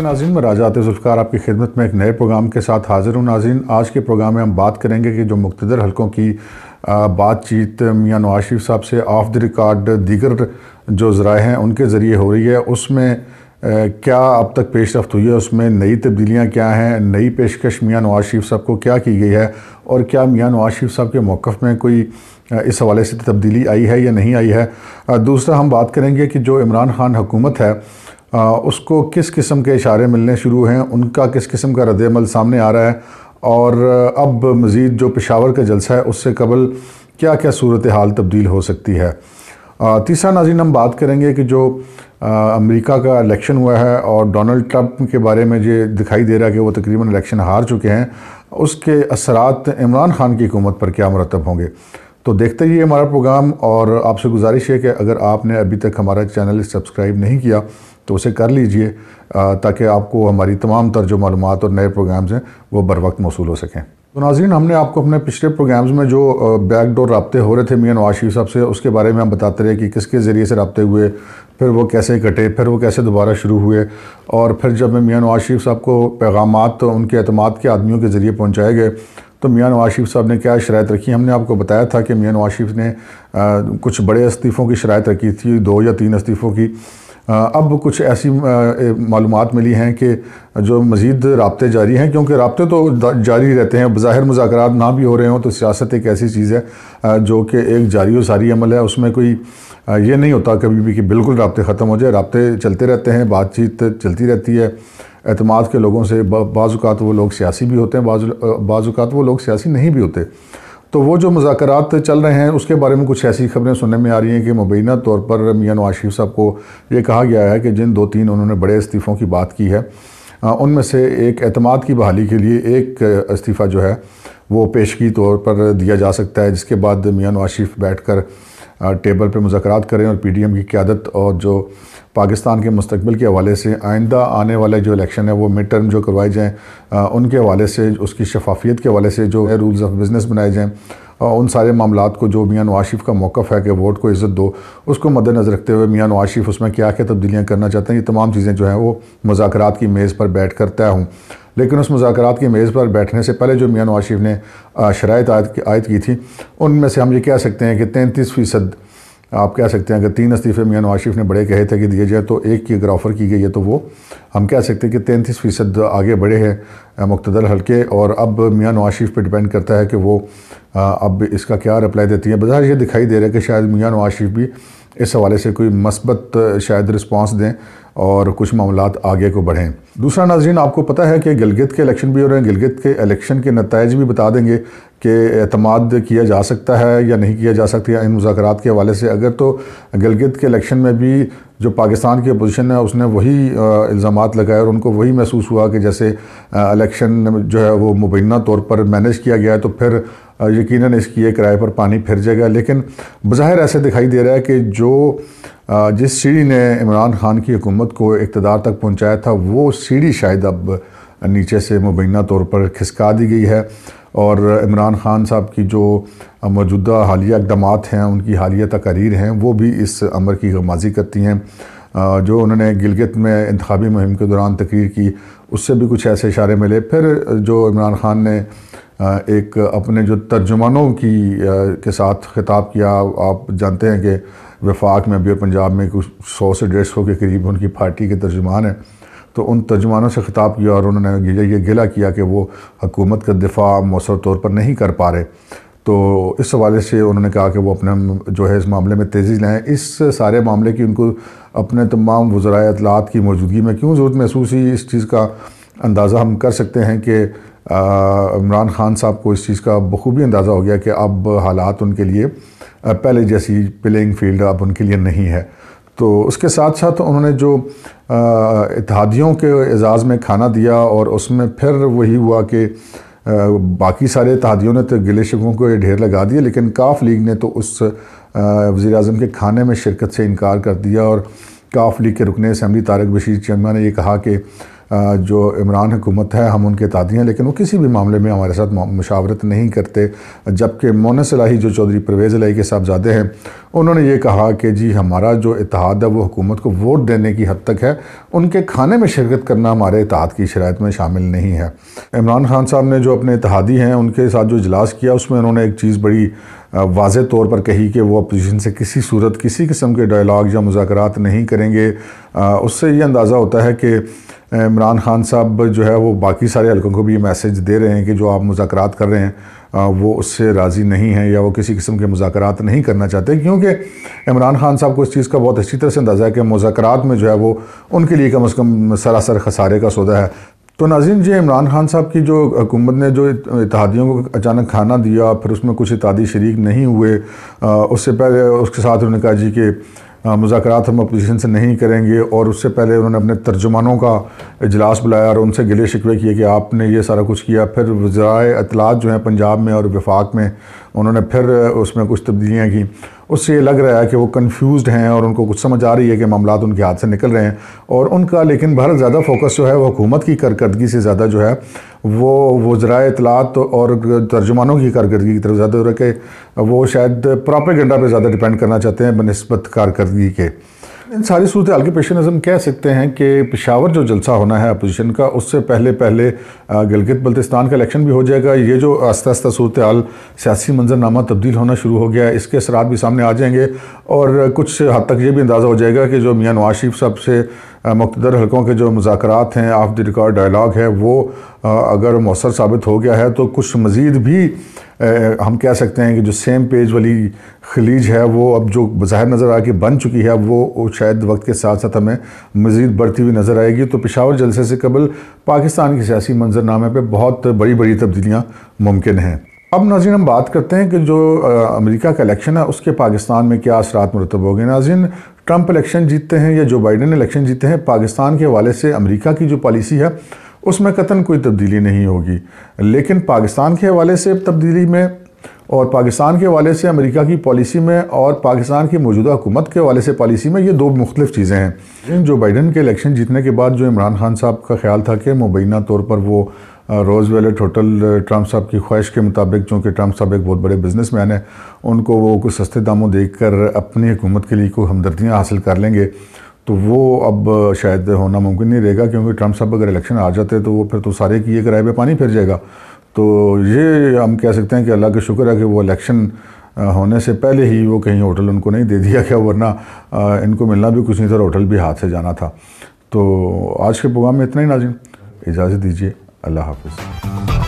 ناظرین، میں راجہ عاطف ذوالفقار آپ کی خدمت میں ایک نئے پروگرام کے ساتھ حاضر ہوں۔ ناظرین، آج کے پروگرام میں ہم بات کریں گے کہ جو مقتدر حلقوں کی بات چیت میاں نواز شریف صاحب سے آف دی ریکارڈ دیگر جو ذرائع ہیں ان کے ذریعے ہو رہی ہے، اس میں کیا اب تک پیش رفت ہوئی ہے، اس میں نئی تبدیلیاں کیا ہیں، نئی پیشکش میاں نواز شریف صاحب کو کیا کی گئی ہے، اور کیا میاں نواز شریف صاحب کے موقف میں کوئی اس حوالے سے تبدیلی آئی ہے یا نہیں آئی ہے۔ دوسرا ہم بات کریں گے کہ جو عمران خان حکومت ہے اس کو کس قسم کے اشارے ملنے شروع ہیں، ان کا کس قسم کا رد عمل سامنے آ رہا ہے، اور اب مزید جو پشاور کا جلسہ ہے اس سے قبل کیا کیا صورتحال تبدیل ہو سکتی ہے۔ تیسرا ناظرین، ہم بات کریں گے کہ جو امریکہ کا الیکشن ہوا ہے اور ڈونلڈ ٹرمپ کے بارے میں یہ دکھائی دے رہا ہے کہ وہ تقریباً الیکشن ہار چکے ہیں، اس کے اثرات عمران خان کی حکومت پر کیا مرتب ہوں گے۔ تو دیکھتے ہی ہمارا پروگرام، اور آپ سے گزارش ہے کہ اگر آپ نے ابھی تک ہمارا چینل سبسکرائب نہیں کیا تو اسے کر لیجئے تاکہ آپ کو ہماری تمام تر جو معلومات اور نئے پروگرامز ہیں وہ بر وقت موصول ہو سکیں۔ تو ناظرین، ہم نے آپ کو اپنے پچھلے پروگرامز میں جو بیک ڈور رابطے ہو رہے تھے میاں نواز شریف صاحب سے، اس کے بارے میں ہم بتاتے رہے کہ کس کے ذریعے سے رابطے ہوئے، پھر وہ کیسے کٹے، پھر وہ کیسے دوبارہ شروع ہوئے، اور پھر جب میاں نواز شریف صاحب کو پیغامات ان کے اعتماد کے آدمیوں کے ذریعے پہنچائے گئے تو میاں نواز شریف صاحب نے کیا شرائط رکھی۔ ہم نے آپ کو بتایا تھا کہ میاں نواز شریف نے کچھ بڑے استعفوں کی شرائط رکھی تھی، 2 یا 3 استعفوں کی۔ اب کچھ ایسی معلومات ملی ہیں کہ جو مزید رابطے جاری ہیں، کیونکہ رابطے تو جاری رہتے ہیں، بظاہر مذاکرات نہ بھی ہو رہے ہوں تو سیاست ایک ایسی چیز ہے جو کہ ایک جاری و ساری عمل ہے، اس میں کوئی یہ نہیں ہوتا کبھی بھی کہ بالکل رابطے ختم ہو جائے۔ رابطے چلتے رہتے ہیں، بات چیت چلتی رہتی ہے اعتماد کے لوگوں سے۔ بعض اوقات وہ لوگ سیاسی بھی ہوتے ہیں، بعض اوقات وہ لوگ سیاسی نہیں بھی ہوتے۔ تو وہ جو مذاکرات چل رہے ہیں اس کے بارے میں کچھ ایسی خبریں سننے میں آ رہی ہیں کہ مبینہ طور پر میاں نواز شریف صاحب کو یہ کہا گیا ہے کہ جن 2-3 انہوں نے بڑے استعفوں کی بات کی ہے، ان میں سے ایک اعتماد کی بحالی کے لیے ایک استعفیٰ جو ہے وہ پیشگی طور پر دیا جا سکتا ہے، جس کے بعد میاں نواز شریف بیٹھ کر ٹیبل پہ مذاکرات کریں اور پی ڈی ایم کی قیادت اور جو پاکستان کے مستقبل کے حوالے سے آئندہ آنے والے جو الیکشن ہے وہ مڈ ٹرم جو کروائے جائیں، ان کے حوالے سے، اس کی شفافیت کے حوالے سے جو رولز آف بزنس بنائے جائیں، ان سارے معاملات کو جو میاں نواز شریف کا موقف ہے کہ ووٹ کو عزت دو، اس کو مد نظر رکھتے ہوئے میاں نواز شریف اس میں کیا کیا تبدیلیاں کرنا چاہتے ہیں، یہ تمام چیزیں جو ہیں وہ مذاکرات کی میز پر بیٹھ کر طے ہوں۔ لیکن اس مذاکرات کی میز پر بیٹھنے سے پہلے جو میاں نواز شریف نے شرائط عائد کی تھی، ان میں سے ہم یہ کہہ سکتے ہیں کہ 33% آپ کہہ سکتے ہیں اگر 3 استعفے میاں نواز شریف نے بڑے کہے تھے کہ دیے جائے تو ایک کی اگر آفر کی گئی ہے تو وہ ہم کہہ سکتے ہیں کہ 33% آگے بڑھے ہیں مقتدر حلقے، اور اب میاں نواز شریف پہ ڈیپینڈ کرتا ہے کہ وہ اب اس کا کیا رپلائی دیتی ہیں۔ بظاہر یہ دکھائی دے رہا ہے کہ شاید میاں نواز شریف بھی اس حوالے سے کوئی مثبت شاید رسپانس دیں اور کچھ معاملات آگے کو بڑھیں۔ دوسرا ناظرین، آپ کو پتہ ہے کہ گلگت کے الیکشن بھی ہو رہے ہیں، گلگت کے الیکشن کے نتائج بھی بتا دیں گے کہ اعتماد کیا جا سکتا ہے یا نہیں کیا جا سکتا ان مذاکرات کے حوالے سے۔ اگر تو گلگت کے الیکشن میں بھی جو پاکستان کی اپوزیشن ہے اس نے وہی الزامات لگائے اور ان کو وہی محسوس ہوا کہ جیسے الیکشن جو ہے وہ مبینہ طور پر مینیج کیا گیا ہے، تو پھر یقیناً اس کی ایک رائے پر پانی پھر جائے گا۔ لیکن بظاہر ایسے دکھائی دے رہا ہے کہ جس سیڑھی نے عمران خان کی حکومت کو اقتدار تک پہنچایا تھا، وہ سیڑھی شاید اب نیچے سے مبینہ طور پر کھسکا دی گئی ہے، اور عمران خان صاحب کی جو موجودہ حالیہ اقدامات ہیں، ان کی حالیہ تقاریر ہیں، وہ بھی اس امر کی غمازی کرتی ہیں۔ جو انہوں نے گلگت میں انتخابی مہم کے دوران تقریر کی، اس سے بھی کچھ ایسے اشارے ملے۔ پھر جو عمران خان نے ایک اپنے جو ترجمانوں کے ساتھ خطاب کیا، آپ جانتے ہیں کہ وفاق میں بھی اور پنجاب میں کچھ 100 سے 150 کے قریب ان کی پارٹی کے ترجمان ہیں، تو ان ترجمانوں سے خطاب کیا اور انہوں نے یہ گلہ کیا کہ وہ حکومت کا دفاع مؤثر طور پر نہیں کر پا رہے۔ تو اس حوالے سے انہوں نے کہا کہ وہ اپنے جو ہے اس معاملے میں تیزی لائیں۔ اس سارے معاملے کی ان کو اپنے تمام وزرائے اطلاعات کی موجودگی میں کیوں ضرورت محسوس ہوئی، اس چیز کا اندازہ ہم کر سکتے ہیں کہ عمران خان صاحب کو اس چیز کا بخوبی اندازہ ہو گیا کہ اب حالات ان کے لیے پہلے جیسی پلینگ فیلڈ اب ان کے لیے نہیں ہے۔ تو اس کے ساتھ ساتھ انہوں نے جو اتحادیوں کے اعزاز میں کھانا دیا، اور اس میں پھر وہی ہوا کہ باقی سارے اتحادیوں نے تو گلے شکووں کو ڈھیر لگا دیا، لیکن کاف لیگ نے تو اس وزیر اعظم کے کھانے میں شرکت سے انکار کر دیا، اور کاف لیگ کے رکن اسمبلی طارق بشیر چیمہ نے یہ کہا کہ جو عمران حکومت ہے ہم ان کے اتحادی ہیں، لیکن وہ کسی بھی معاملے میں ہمارے ساتھ مشاورت نہیں کرتے، جبکہ مونس الہی جو چودھری پرویز الہی کے صاحبزادے ہیں انہوں نے یہ کہا کہ جی ہمارا جو اتحاد ہے وہ حکومت کو ووٹ دینے کی حد تک ہے، ان کے کھانے میں شرکت کرنا ہمارے اتحاد کی شرائط میں شامل نہیں ہے۔ عمران خان صاحب نے جو اپنے اتحادی ہیں ان کے ساتھ جو اجلاس کیا اس میں انہوں نے ایک چیز بڑی واضح طور پر کہی کہ وہ اپوزیشن سے کسی صورت کسی قسم کے ڈائلاگ یا مذاکرات نہیں کریں گے۔ اس سے یہ اندازہ ہوتا ہے کہ عمران خان صاحب جو ہے وہ باقی سارے حلقوں کو بھی یہ میسیج دے رہے ہیں کہ جو آپ مذاکرات کر رہے ہیں وہ اس سے راضی نہیں ہیں یا وہ کسی قسم کے مذاکرات نہیں کرنا چاہتے، کیونکہ عمران خان صاحب کو اس چیز کا بہت اچھی طرح سے اندازہ ہے کہ مذاکرات میں جو ہے وہ ان کے لیے کم از کم سراسر خسارے کا سودا ہے۔ تو ناظرین جی عمران خان صاحب کی جو حکومت نے جو اتحادیوں کو اچانک کھانا دیا، پھر اس میں کچھ اتحادی شریک نہیں ہوئے، اس سے پہلے اس کے ساتھ انہوں نے کہا جی کہ مذاکرات ہم اپوزیشن سے نہیں کریں گے، اور اس سے پہلے انہوں نے اپنے ترجمانوں کا اجلاس بلایا اور ان سے گلے شکوے کیے کہ آپ نے یہ سارا کچھ کیا۔ پھر وزرائے اطلاعات جو ہیں پنجاب میں اور وفاق میں انہوں نے پھر اس میں کچھ تبدیلیاں کی۔ اس سے یہ لگ رہا ہے کہ وہ کنفیوزڈ ہیں اور ان کو کچھ سمجھ آ رہی ہے کہ معاملات ان کے ہاتھ سے نکل رہے ہیں، اور ان کا لیکن بہت زیادہ فوکس جو ہے وہ حکومت کی کارکردگی سے زیادہ جو ہے وہ وزرائے اطلاعات اور ترجمانوں کی کارکردگی کی طرف زیادہ ہو رہا ہے کہ وہ شاید پراپیگنڈا پہ زیادہ ڈیپینڈ کرنا چاہتے ہیں بنسبت کارکردگی کے۔ ان ساری صورتحال کے پیش نظر ہم کہہ سکتے ہیں کہ پشاور جو جلسہ ہونا ہے اپوزیشن کا اس سے پہلے گلگت بلتستان کا الیکشن بھی ہو جائے گا۔ یہ جو آہستہ آہستہ صورتحال سیاسی منظرنامہ تبدیل ہونا شروع ہو گیا ہے، اس کے اثرات بھی سامنے آ جائیں گے، اور کچھ حد تک یہ بھی اندازہ ہو جائے گا کہ جو میاں نواز شریف صاحب سے مقتدر حلقوں کے جو مذاکرات ہیں، آف دی ریکارڈ ڈائلاگ ہے، وہ اگر مؤثر ثابت ہو گیا ہے تو کچھ مزید بھی ہم کہہ سکتے ہیں کہ جو سیم پیج والی خلیج ہے وہ اب جو بظاہر نظر آ کے بن چکی ہے وہ شاید وقت کے ساتھ ساتھ ہمیں مزید بڑھتی ہوئی نظر آئے گی۔ تو پشاور جلسے سے قبل پاکستان کے سیاسی منظرنامے پہ بہت بڑی بڑی تبدیلیاں ممکن ہیں۔ اب ناظرین ہم بات کرتے ہیں کہ جو امریکہ کا الیکشن ہے اس کے پاکستان میں کیا اثرات مرتب ہو گئے۔ ناظرین ٹرمپ الیکشن جیتتے ہیں یا جو بائیڈن الیکشن جیتے ہیں، پاکستان کے حوالے سے امریکہ کی جو پالیسی ہے اس میں قطعاً کوئی تبدیلی نہیں ہوگی، لیکن پاکستان کے حوالے سے تبدیلی میں اور پاکستان کے حوالے سے امریکہ کی پالیسی میں اور پاکستان کی موجودہ حکومت کے حوالے سے پالیسی میں یہ دو مختلف چیزیں ہیں۔ جو بائیڈن کے الیکشن جیتنے کے بعد جو عمران خان صاحب کا خیال تھا کہ مبینہ طور پر وہ روز ویلٹ ہوٹل ٹرمپ صاحب کی خواہش کے مطابق، چونکہ ٹرمپ صاحب ایک بہت بڑے بزنس مین ہیں، ان کو وہ کچھ سستے داموں دیکھ کر اپنی حکومت کے لیے کوئی ہمدردیاں حاصل کر لیں گے، تو وہ اب شاید ہونا ممکن نہیں رہے گا، کیونکہ ٹرمپ صاحب اگر الیکشن آ جاتے تو وہ پھر تو سارے کی یہ کرائے پہ پانی پھر جائے گا۔ تو یہ ہم کہہ سکتے ہیں کہ اللہ کا شکر ہے کہ وہ الیکشن ہونے سے پہلے ہی وہ کہیں ہوٹل ان کو نہیں دے دیا گیا، ورنہ ان کو ملنا بھی کچھ نہیں تھا، ہوٹل بھی ہاتھ سے جانا تھا۔ تو آج کے پروگرام میں اتنا ہی ناظرین، اجازت دیجیے، اللہ حافظ۔